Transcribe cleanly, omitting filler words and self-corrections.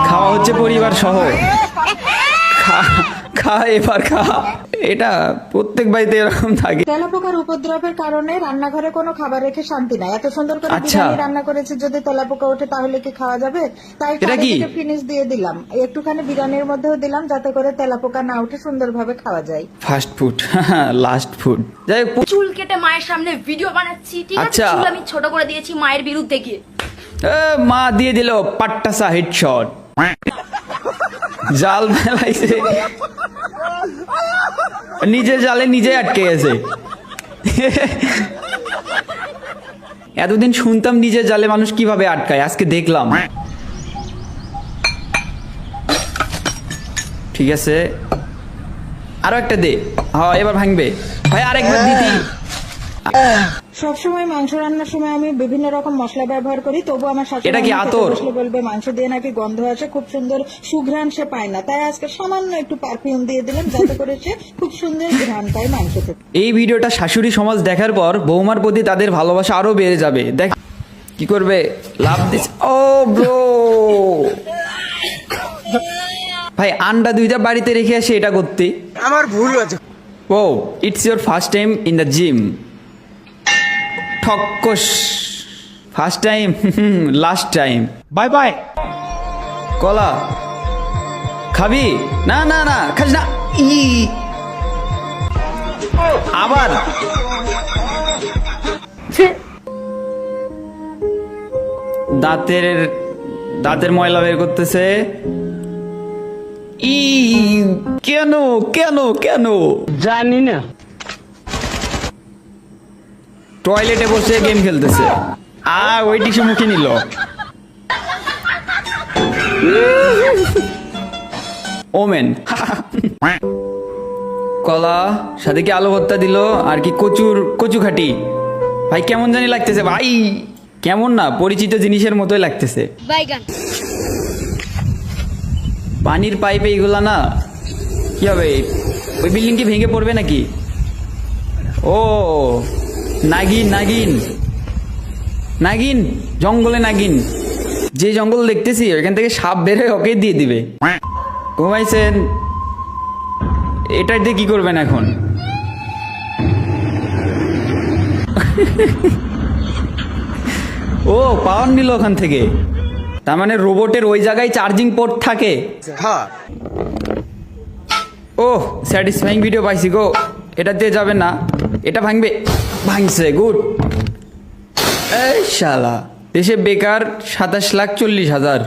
খাওয়া হচ্ছে পরিবার সহ। খা খা এবার খা। এটা প্রত্যেক বাড়িতে এরকম থাকে। তেলাপোকার উপদ্রবের কারণে রান্নাঘরে কোনো খাবার রেখে শান্তি নাই। এত সুন্দর করে আচ্ছা। বিরিয়ানি রান্না করেছে, যদি তেলাপোকা ওঠে তাহলে কি খাওয়া যাবে? তাই এটা কি? ফিনিশ দিয়ে দিলাম, একটুখানি বিরিয়ানির মধ্যেও দিলাম, যাতে করে তেলাপোকা না উঠে সুন্দরভাবে খাওয়া যায়। Fast food, last food. যাই হোক, চুল কেটে মায়ের সামনে ভিডিও বানাচ্ছি, ঠিক আছে? আচ্ছা। চুল আমি ছোট করে দিয়েছি মায়ের বিরুদ্ধে গিয়ে। মা দিয়ে দিল পাট্টাসা হেডশট। জাল ফেলাইছে, নিজে জালে নিজে আটকে গেছে। এতদিন শুনতাম নিজের জালে মানুষ কিভাবে আটকায়, আজকে দেখলাম। ঠিক আছে, আরো একটা দে। হ্যাঁ, এবার ভাঙবে ভাই, আরেকবার দিতি। সবসময় মাংস রান্নার সময় আমি বিভিন্ন রকম মশলা ব্যবহার করি, তবু আমার শাশুড়ি এটা কি আমার খেতে আতর? বসলে বলবে মাংস দিয়ে নাকি গন্ধ আসে, খুব সুন্দর সুঘ্রাণ সে পায় না। তাই আজকে সামান্য একটু পারফিউম দিয়ে দিলাম, যাতে করে সে খুব সুন্দর ঘ্রাণ পায় মাংস থেকে। এই ভিডিওটা শাশুড়ি সমাজ দেখার পর বৌমার প্রতি তাদের ভালোবাসা আরো বেড়ে যাবে। দেখ কি করবে, লাভ দিস। ও ব্রো ভাই, আন্ডা দুইটা বাড়িতে রেখে আসে এটা করতে। আমার ভুল আছে। Oh, it's your first time in the gym. Thanks, first time last time. Bye bye. কলা খাবি? না না না, খাস না। ই আবার দাঁতের ময়লা বের করতেছে। ই কেন কেন কেন জানি না। টয়লেটে বসে গেম খেলতেছে। ওই টিস্যু মুখে নিল। ওমেন। কলা সাথে কি আলু ভর্তা দিল, আর কি কচু খাটি। ভাই কেমন জানি লাগতেছে ভাই, কেমন না পরিচিত জিনিসের মতোই লাগতেছে। পানির পাইপে এগুলা না, কি হবে? ওই বিল্ডিং কি ভেঙে পড়বে নাকি? ও নাগিন নাগিন নাগিন, জঙ্গলে নাগিন। যে জঙ্গল দেখতেছি ওইখান থেকে সাপ বের হয়ে ওকে দিয়ে দিবে। ঘুমাইছেন, এটা দিয়ে কি করবেন এখন? ও পাওয়ার নিল ওখান থেকে, তার মানে রোবটের ওই জায়গায় চার্জিং পোর্ট থাকে। হ্যাঁ। ও স্যাটিসফাইং ভিডিও পাইছি গো। এটা দিয়ে যাবে না, এটা ভাঙবে। ভাঙছে, গুড। এই শালা, দেশে বেকার 27,40,000।